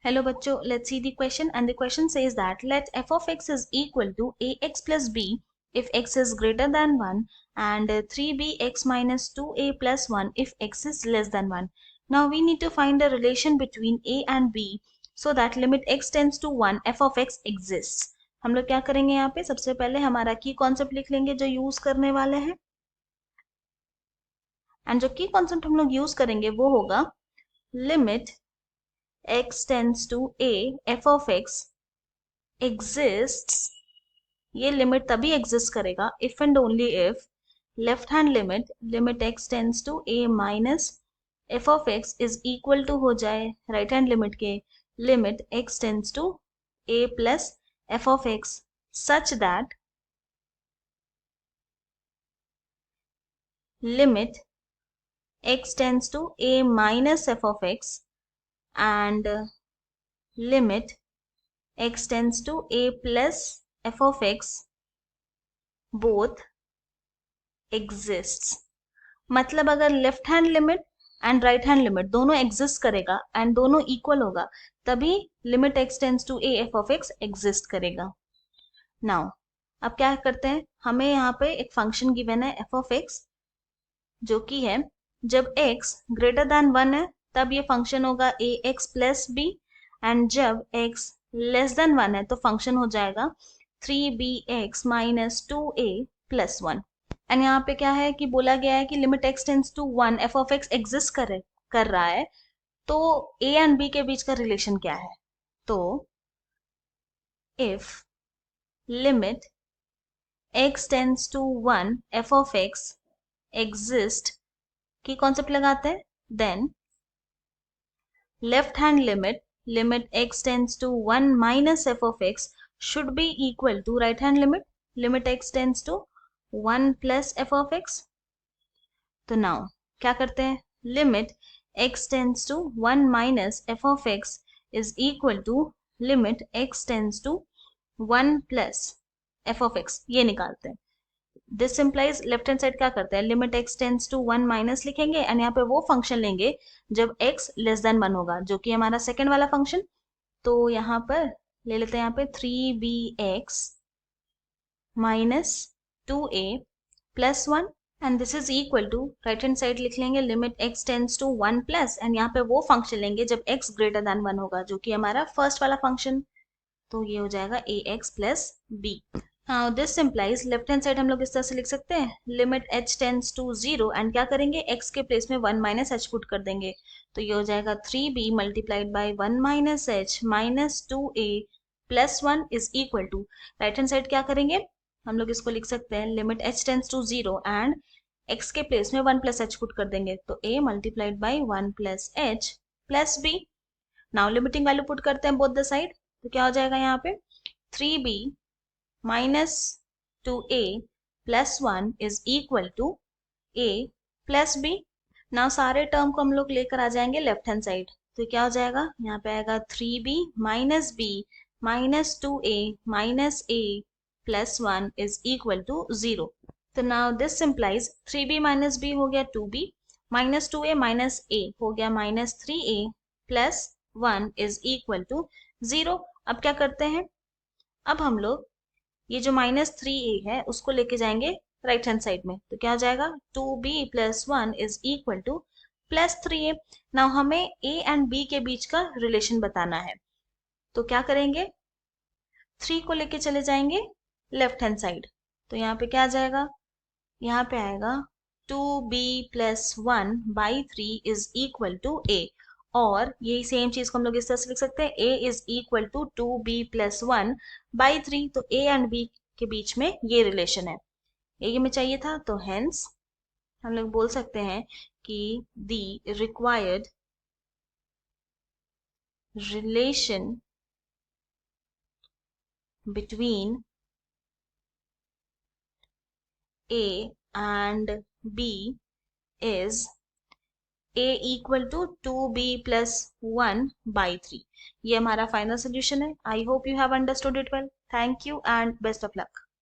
Hello bachcho, let's see the question, and the question says that let f of x is equal to ax plus b if x is greater than 1 and 3bx minus 2a plus 1 if x is less than 1. Now we need to find a relation between a and b so that limit x tends to 1 f of x exists. हम लोग क्या करेंगे यहाँ पे, सबसे पहले हमारा की कॉन्सेप्ट लिख लेंगे जो यूज करने वाले हैं, एंड जो की कॉन्सेप्ट हम लोग यूज करेंगे वो होगा limit x tends to a f of x exists. ये लिमिट तभी एग्जिस्ट करेगा if and only if left hand limit x tends to a minus f of x is equal to हो जाए राइट हैंड लिमिट के limit x tends to a plus f of x such that limit x tends to a minus f of x and limit x tends to a plus f of x both exists. मतलब अगर left hand limit and right hand limit दोनों exist करेगा and दोनों equal होगा तभी limit x tends to a f of x exist करेगा. Now अब क्या करते हैं, हमें यहाँ पे एक फंक्शन गिवन है f of x जो कि है जब x ग्रेटर देन 1 है तब ये फंक्शन होगा ax प्लस b एंड जब x लेस देन 1 है तो फंक्शन हो जाएगा 3bx minus 2a plus 1. And यहाँ पे क्या है कि बोला गया है कि limit x tends to 1 f of x exist कर रहा है, तो a एंड b के बीच का रिलेशन क्या है, तो if limit x tends to 1 f of x exist की कॉन्सेप्ट लगाते हैं, then left hand limit x tends to 1 minus f of x should be equal to right hand limit x tends to 1 plus f of x. तो now क्या करते हैं, limit x tends to 1 minus f of x is equal to limit x tends to 1 plus f of x, ये निकालते हैं. This implies left hand side क्या करते हैं, limit x tends to 1 minus लिखेंगे एंड यहाँ पे वो फंक्शन लेंगे जब x लेस देन 1 होगा जो कि हमारा सेकेंड वाला फंक्शन. तो यहाँ पर ले लेते हैं यहाँ पे 3bx minus 2a plus 1 and this is equal to right hand side लिख लेंगे limit x tends to 1 plus and यहाँ पे वो फंक्शन लेंगे जब x ग्रेटर देन 1 होगा जो कि हमारा फर्स्ट वाला फंक्शन, तो ये हो जाएगा ax plus b. Now this implies left hand side हम लोग इस तरह से लिख सकते हैं limit h tends to 0 and क्या करेंगे x के प्लेस में 1 माइनस h पुट कर देंगे, तो ये हो जाएगा 3b multiplied by 1 minus h minus 2a plus 1 is equal to right hand side क्या करेंगे, हम लोग इसको लिख सकते हैं limit h tends to 0 and x के प्लेस में 1 प्लस h पुट कर देंगे, तो a multiplied by 1 plus h plus b. Now limiting value put करते हैं बोथ द साइड, तो क्या हो जाएगा यहाँ पे 3b minus 2a plus 1 is equal to a plus b. Now सारे टर्म को हम लोग लेकर आ जाएंगे लेफ्ट हैंड साइड, तो क्या हो जाएगा, यहाँ पे आएगा 3b minus b minus 2a minus a plus 1 is equal to 0. तो now this simplifies 3b minus b हो गया 2b minus 2a minus a हो गया minus 3a plus 1 is equal to 0. अब क्या करते हैं, अब हम लोग ये जो माइनस 3a है उसको लेके जाएंगे राइट हैंड साइड में, तो क्या हो जाएगा 2b plus 1 is equal two plus 3a. Now हमें a एंड b के बीच का रिलेशन बताना है, तो क्या करेंगे 3 को लेके चले जाएंगे लेफ्ट हैंड साइड, तो यहाँ पे क्या आ जाएगा, यहाँ पे आएगा 2b plus 1 by 3 is equal to a, और यही सेम चीज को हम लोग इस तरह से लिख सकते हैं a is equal to 2b plus 1 by 3, तो a एंड b के बीच में ये रिलेशन है, ये में चाहिए था, तो हेंस हम लोग बोल सकते हैं कि the required relation between a and b is a equal to 2b plus 1 by 3. ये हमारा फाइनल सोल्यूशन है. I hope you have understood it well. Thank you and best of luck.